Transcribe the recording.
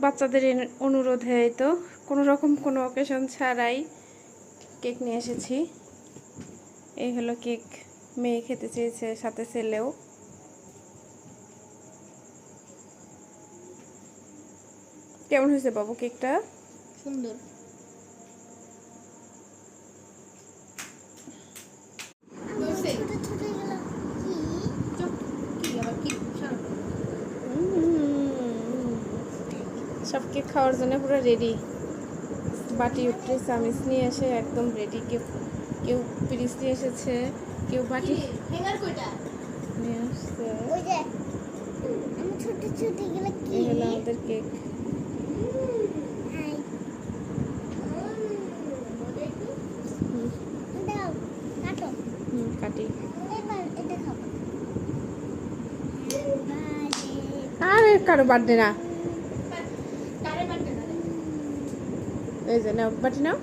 বাচ্চাদের অনুরোধে তো কোনো রকম কোনো অকেশন ছাড়াই কেক নিয়ে এসেছি। এই হলো কেক, মেয়ে খেতে চেয়েছে, সাথে ছেলেও। কেমন হয়েছে বাবু কেকটা? সুন্দর। সব কেক খাওয়ার জন্য পুরো রেডি। বাটি উপরে চামিচ নিয়ে এসে একদম রেডি। কেউ কেউ পিরিচ নিয়ে এসেছে, কেউ বাটি নিয়ে আসছে। এই হলো আমাদের কেক। কাটি। আরে কারো বার্থডে না। এই যে নাও, বাটি নাও।